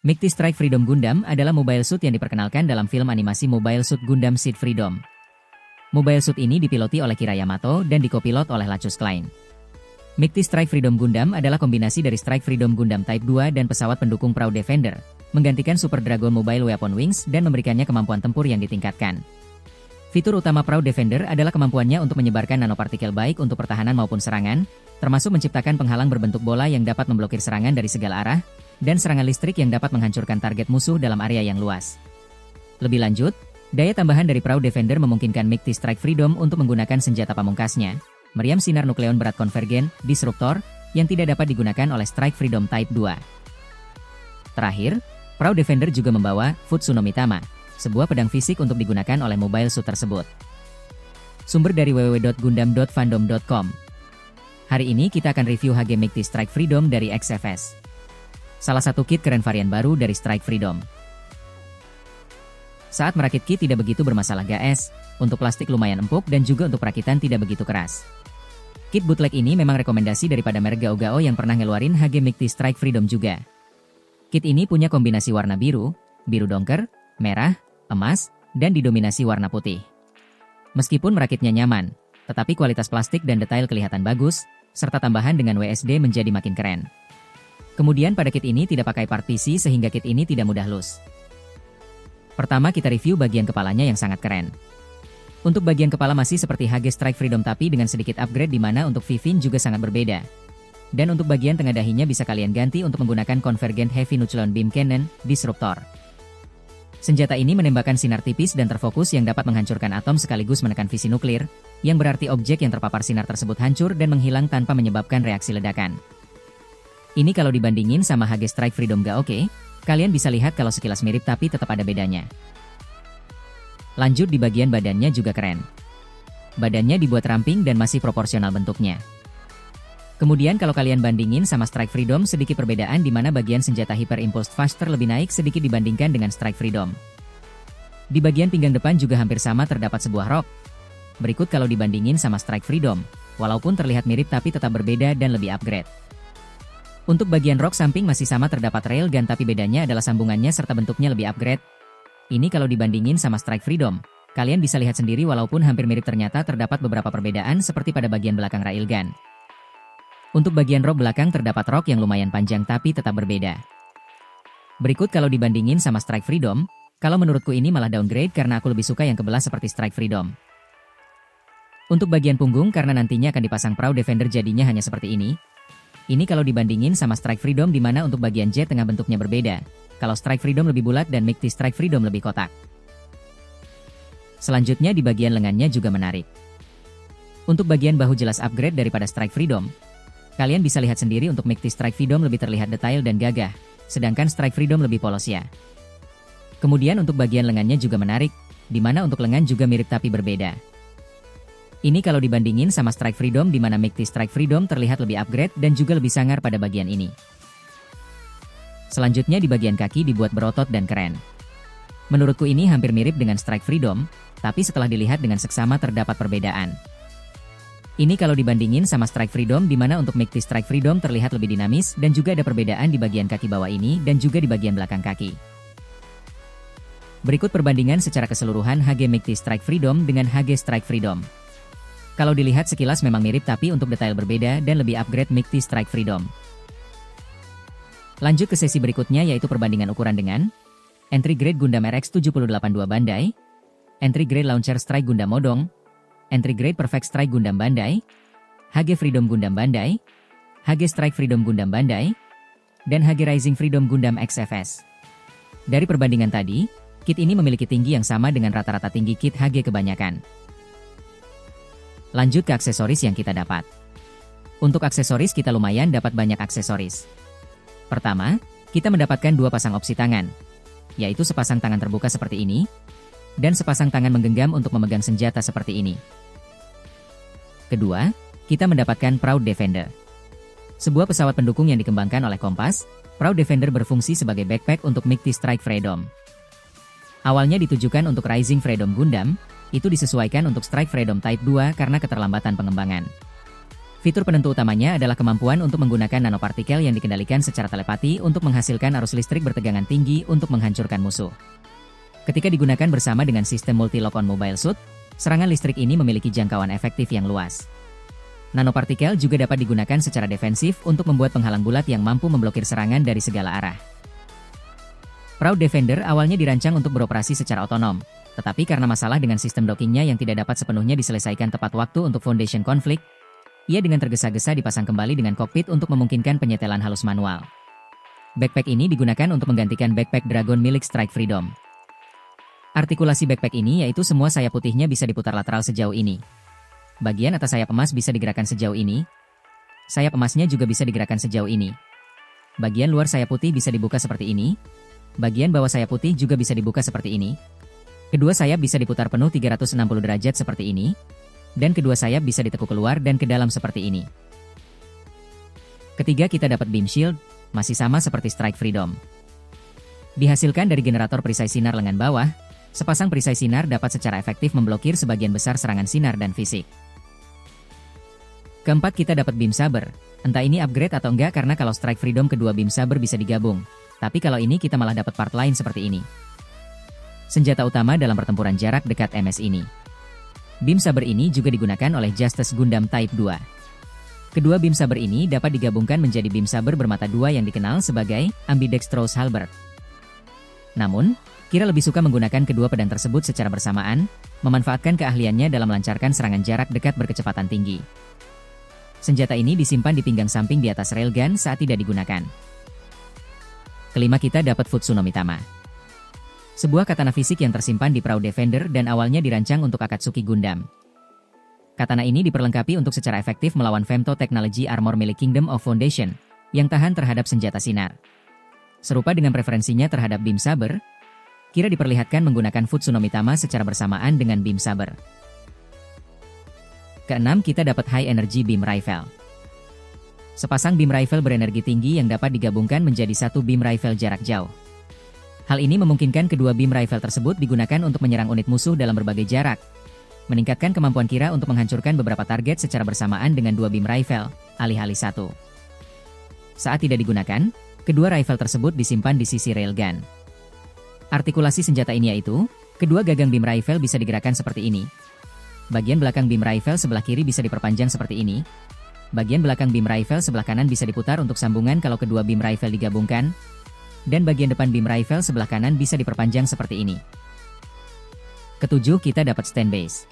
Mighty Strike Freedom Gundam adalah mobile suit yang diperkenalkan dalam film animasi Mobile Suit Gundam Seed Freedom. Mobile suit ini dipiloti oleh Kira Yamato dan dikopilot oleh Lachus Klein. Mighty Strike Freedom Gundam adalah kombinasi dari Strike Freedom Gundam Type 2 dan pesawat pendukung Proud Defender, menggantikan Super Dragon Mobile Weapon Wings dan memberikannya kemampuan tempur yang ditingkatkan. Fitur utama Proud Defender adalah kemampuannya untuk menyebarkan nanopartikel baik untuk pertahanan maupun serangan, termasuk menciptakan penghalang berbentuk bola yang dapat memblokir serangan dari segala arah, dan serangan listrik yang dapat menghancurkan target musuh dalam area yang luas. Lebih lanjut, daya tambahan dari Proud Defender memungkinkan Mighty Strike Freedom untuk menggunakan senjata pamungkasnya, meriam sinar nukleon berat konvergen, disruptor, yang tidak dapat digunakan oleh Strike Freedom Type 2. Terakhir, Proud Defender juga membawa Futsu no Mitama, sebuah pedang fisik untuk digunakan oleh mobile suit tersebut. Sumber dari www.gundam.fandom.com. Hari ini kita akan review HG Mighty Strike Freedom dari XFS. Salah satu kit keren varian baru dari Strike Freedom. Saat merakit kit tidak begitu bermasalah guys, untuk plastik lumayan empuk dan juga untuk perakitan tidak begitu keras. Kit bootleg ini memang rekomendasi daripada merek Gao yang pernah ngeluarin HG Mighty Strike Freedom juga. Kit ini punya kombinasi warna biru, biru dongker, merah, emas, dan didominasi warna putih. Meskipun merakitnya nyaman, tetapi kualitas plastik dan detail kelihatan bagus, serta tambahan dengan WSD menjadi makin keren. Kemudian pada kit ini tidak pakai partisi sehingga kit ini tidak mudah loose. Pertama kita review bagian kepalanya yang sangat keren. Untuk bagian kepala masih seperti HG Strike Freedom tapi dengan sedikit upgrade di mana untuk Vivin juga sangat berbeda. Dan untuk bagian tengah dahinya bisa kalian ganti untuk menggunakan Convergent Heavy Nucleon Beam Cannon, Disruptor. Senjata ini menembakkan sinar tipis dan terfokus yang dapat menghancurkan atom sekaligus menekan visi nuklir, yang berarti objek yang terpapar sinar tersebut hancur dan menghilang tanpa menyebabkan reaksi ledakan. Ini kalau dibandingin sama HG Strike Freedom Gao, kalian bisa lihat kalau sekilas mirip tapi tetap ada bedanya. Lanjut di bagian badannya juga keren. Badannya dibuat ramping dan masih proporsional bentuknya. Kemudian kalau kalian bandingin sama Strike Freedom sedikit perbedaan di mana bagian senjata Hyper Impulse Thruster lebih naik sedikit dibandingkan dengan Strike Freedom. Di bagian pinggang depan juga hampir sama terdapat sebuah rok. Berikut kalau dibandingin sama Strike Freedom, walaupun terlihat mirip tapi tetap berbeda dan lebih upgrade. Untuk bagian rok samping masih sama terdapat railgun tapi bedanya adalah sambungannya serta bentuknya lebih upgrade. Ini kalau dibandingin sama Strike Freedom, kalian bisa lihat sendiri walaupun hampir mirip ternyata terdapat beberapa perbedaan seperti pada bagian belakang railgun. Untuk bagian rok belakang terdapat rok yang lumayan panjang tapi tetap berbeda. Berikut kalau dibandingin sama Strike Freedom, kalau menurutku ini malah downgrade karena aku lebih suka yang kebelah seperti Strike Freedom. Untuk bagian punggung karena nantinya akan dipasang Proud Defender jadinya hanya seperti ini. Ini kalau dibandingin sama Strike Freedom di mana untuk bagian jet tengah bentuknya berbeda. Kalau Strike Freedom lebih bulat dan Mighty Strike Freedom lebih kotak. Selanjutnya di bagian lengannya juga menarik. Untuk bagian bahu jelas upgrade daripada Strike Freedom. Kalian bisa lihat sendiri untuk Mighty Strike Freedom lebih terlihat detail dan gagah, sedangkan Strike Freedom lebih polos ya. Kemudian untuk bagian lengannya juga menarik, di mana untuk lengan juga mirip tapi berbeda. Ini kalau dibandingin sama Strike Freedom di mana Mighty Strike Freedom terlihat lebih upgrade dan juga lebih sangar pada bagian ini. Selanjutnya di bagian kaki dibuat berotot dan keren. Menurutku ini hampir mirip dengan Strike Freedom, tapi setelah dilihat dengan seksama terdapat perbedaan. Ini kalau dibandingin sama Strike Freedom di mana untuk Mighty Strike Freedom terlihat lebih dinamis dan juga ada perbedaan di bagian kaki bawah ini dan juga di bagian belakang kaki. Berikut perbandingan secara keseluruhan HG Mighty Strike Freedom dengan HG Strike Freedom. Kalau dilihat sekilas memang mirip tapi untuk detail berbeda dan lebih upgrade Mighty Strike Freedom. Lanjut ke sesi berikutnya yaitu perbandingan ukuran dengan Entry Grade Gundam RX 782 Bandai, Entry Grade Launcher Strike Gundam Modong, Entry Grade Perfect Strike Gundam Bandai, HG Freedom Gundam Bandai, HG Strike Freedom Gundam Bandai, dan HG Rising Freedom Gundam XFS. Dari perbandingan tadi, kit ini memiliki tinggi yang sama dengan rata-rata tinggi kit HG kebanyakan. Lanjut ke aksesoris yang kita dapat. Untuk aksesoris kita lumayan dapat banyak aksesoris. Pertama, kita mendapatkan dua pasang opsi tangan, yaitu sepasang tangan terbuka seperti ini, dan sepasang tangan menggenggam untuk memegang senjata seperti ini. Kedua, kita mendapatkan Proud Defender. Sebuah pesawat pendukung yang dikembangkan oleh Kompas, Proud Defender berfungsi sebagai backpack untuk Mighty Strike Freedom. Awalnya ditujukan untuk Rising Freedom Gundam, itu disesuaikan untuk Strike Freedom Type 2 karena keterlambatan pengembangan. Fitur penentu utamanya adalah kemampuan untuk menggunakan nanopartikel yang dikendalikan secara telepati untuk menghasilkan arus listrik bertegangan tinggi untuk menghancurkan musuh. Ketika digunakan bersama dengan sistem multi-lock-on mobile suit, serangan listrik ini memiliki jangkauan efektif yang luas. Nanopartikel juga dapat digunakan secara defensif untuk membuat penghalang bulat yang mampu memblokir serangan dari segala arah. Proud Defender awalnya dirancang untuk beroperasi secara otonom, tetapi karena masalah dengan sistem dockingnya yang tidak dapat sepenuhnya diselesaikan tepat waktu untuk Foundation konflik, ia dengan tergesa-gesa dipasang kembali dengan kokpit untuk memungkinkan penyetelan halus manual. Backpack ini digunakan untuk menggantikan backpack Dragon milik Strike Freedom. Artikulasi backpack ini yaitu semua sayap putihnya bisa diputar lateral sejauh ini. Bagian atas sayap emas bisa digerakkan sejauh ini. Sayap emasnya juga bisa digerakkan sejauh ini. Bagian luar sayap putih bisa dibuka seperti ini. Bagian bawah sayap putih juga bisa dibuka seperti ini. Kedua sayap bisa diputar penuh 360 derajat seperti ini. Dan kedua sayap bisa ditekuk keluar dan ke dalam seperti ini. Ketiga, kita dapat beam shield, masih sama seperti Strike Freedom. Dihasilkan dari generator perisai sinar lengan bawah, sepasang perisai sinar dapat secara efektif memblokir sebagian besar serangan sinar dan fisik. Keempat, kita dapat beam saber. Entah ini upgrade atau enggak karena kalau Strike Freedom kedua beam saber bisa digabung. Tapi kalau ini kita malah dapat part lain seperti ini. Senjata utama dalam pertempuran jarak dekat MS ini. Beam saber ini juga digunakan oleh Justice Gundam Type 2. Kedua beam saber ini dapat digabungkan menjadi beam saber bermata dua yang dikenal sebagai Ambidextrous Halberd. Namun, Kira lebih suka menggunakan kedua pedang tersebut secara bersamaan, memanfaatkan keahliannya dalam melancarkan serangan jarak dekat berkecepatan tinggi. Senjata ini disimpan di pinggang samping di atas railgun saat tidak digunakan. Kelima, kita dapat Futsu no Mitama. Sebuah katana fisik yang tersimpan di Proud Defender dan awalnya dirancang untuk Akatsuki Gundam. Katana ini diperlengkapi untuk secara efektif melawan Femto Technology Armor milik Kingdom of Foundation, yang tahan terhadap senjata sinar. Serupa dengan preferensinya terhadap beam saber, Kira diperlihatkan menggunakan Futsu no Mitama secara bersamaan dengan beam saber. Keenam, kita dapat High Energy Beam Rifle. Sepasang beam rifle berenergi tinggi yang dapat digabungkan menjadi satu beam rifle jarak jauh. Hal ini memungkinkan kedua beam rifle tersebut digunakan untuk menyerang unit musuh dalam berbagai jarak, meningkatkan kemampuan Kira untuk menghancurkan beberapa target secara bersamaan dengan dua beam rifle, alih-alih satu. Saat tidak digunakan, kedua rifle tersebut disimpan di sisi railgun. Artikulasi senjata ini yaitu, kedua gagang beam rifle bisa digerakkan seperti ini. Bagian belakang beam rifle sebelah kiri bisa diperpanjang seperti ini. Bagian belakang beam rifle sebelah kanan bisa diputar untuk sambungan kalau kedua beam rifle digabungkan. Dan bagian depan beam rifle sebelah kanan bisa diperpanjang seperti ini. Ketujuh, kita dapat stand base.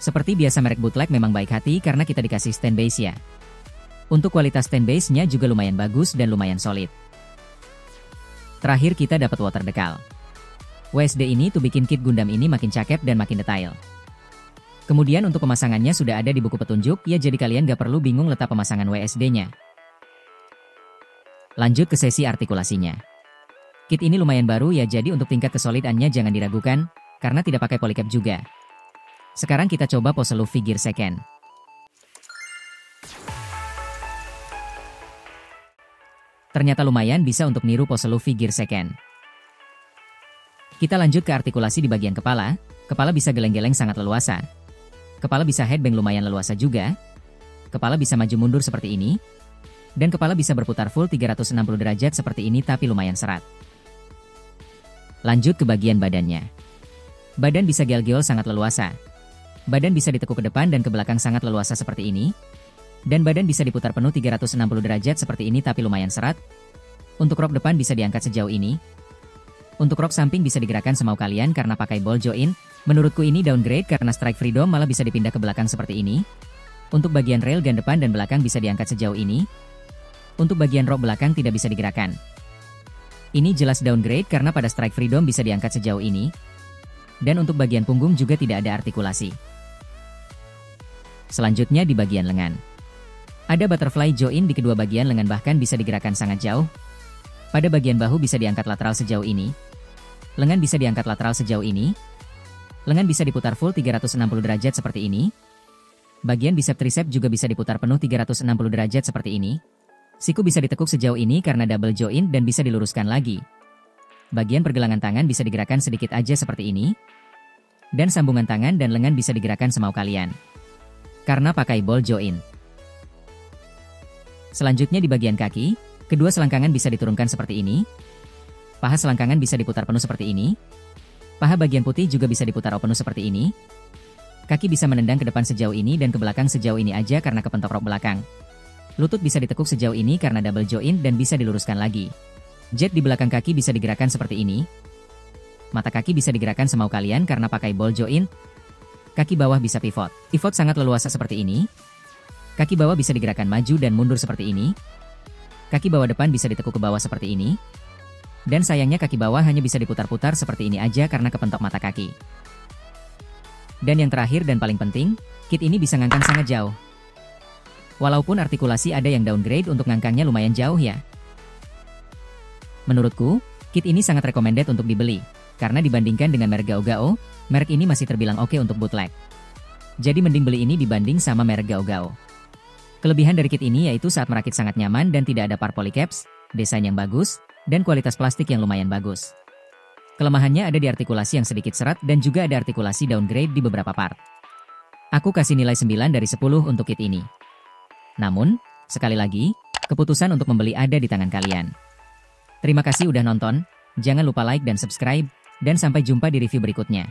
Seperti biasa merek bootleg memang baik hati karena kita dikasih stand base ya. Untuk kualitas stand base-nya juga lumayan bagus dan lumayan solid. Terakhir, kita dapat water decal. WSD ini tuh bikin kit Gundam ini makin cakep dan makin detail. Kemudian untuk pemasangannya sudah ada di buku petunjuk, ya jadi kalian gak perlu bingung letak pemasangan WSD-nya. Lanjut ke sesi artikulasinya. Kit ini lumayan baru ya, jadi untuk tingkat kesolidannya jangan diragukan, karena tidak pakai polycap juga. Sekarang kita coba pose Luffy Gear Second. Ternyata lumayan bisa untuk niru pose Luffy Gear Second. Kita lanjut ke artikulasi di bagian kepala. Kepala bisa geleng-geleng sangat leluasa. Kepala bisa headbang lumayan leluasa juga. Kepala bisa maju mundur seperti ini. Dan kepala bisa berputar full 360 derajat seperti ini tapi lumayan serat. Lanjut ke bagian badannya. Badan bisa geol-geol sangat leluasa. Badan bisa ditekuk ke depan dan ke belakang sangat leluasa seperti ini. Dan badan bisa diputar penuh 360 derajat seperti ini tapi lumayan serat. Untuk rok depan bisa diangkat sejauh ini. Untuk rok samping bisa digerakkan semau kalian karena pakai ball joint. Menurutku ini downgrade karena Strike Freedom malah bisa dipindah ke belakang seperti ini. Untuk bagian railgun depan dan belakang bisa diangkat sejauh ini. Untuk bagian rok belakang tidak bisa digerakkan. Ini jelas downgrade karena pada Strike Freedom bisa diangkat sejauh ini. Dan untuk bagian punggung juga tidak ada artikulasi. Selanjutnya di bagian lengan. Ada butterfly joint di kedua bagian lengan bahkan bisa digerakkan sangat jauh. Pada bagian bahu bisa diangkat lateral sejauh ini. Lengan bisa diangkat lateral sejauh ini. Lengan bisa diputar full 360 derajat seperti ini. Bagian bicep tricep juga bisa diputar penuh 360 derajat seperti ini. Siku bisa ditekuk sejauh ini karena double joint dan bisa diluruskan lagi. Bagian pergelangan tangan bisa digerakkan sedikit aja seperti ini. Dan sambungan tangan dan lengan bisa digerakkan semau kalian. Karena pakai ball joint. Selanjutnya di bagian kaki, kedua selangkangan bisa diturunkan seperti ini. Paha selangkangan bisa diputar penuh seperti ini. Paha bagian putih juga bisa diputar penuh seperti ini. Kaki bisa menendang ke depan sejauh ini dan ke belakang sejauh ini aja karena kepentok rok belakang. Lutut bisa ditekuk sejauh ini karena double joint dan bisa diluruskan lagi. Jet di belakang kaki bisa digerakkan seperti ini. Mata kaki bisa digerakkan semau kalian karena pakai ball joint. Kaki bawah bisa pivot. Pivot sangat leluasa seperti ini. Kaki bawah bisa digerakkan maju dan mundur seperti ini. Kaki bawah depan bisa ditekuk ke bawah seperti ini. Dan sayangnya kaki bawah hanya bisa diputar-putar seperti ini aja karena kepentok mata kaki. Dan yang terakhir dan paling penting, kit ini bisa ngangkang sangat jauh. Walaupun artikulasi ada yang downgrade untuk ngangkangnya lumayan jauh ya. Menurutku, kit ini sangat recommended untuk dibeli. Karena dibandingkan dengan merek Gao-Gao, merek ini masih terbilang oke untuk bootleg. Jadi mending beli ini dibanding sama merek Gao-Gao. Kelebihan dari kit ini yaitu saat merakit sangat nyaman dan tidak ada part polycaps, desain yang bagus, dan kualitas plastik yang lumayan bagus. Kelemahannya ada di artikulasi yang sedikit seret dan juga ada artikulasi downgrade di beberapa part. Aku kasih nilai 9 dari 10 untuk kit ini. Namun, sekali lagi, keputusan untuk membeli ada di tangan kalian. Terima kasih udah nonton, jangan lupa like dan subscribe, dan sampai jumpa di review berikutnya.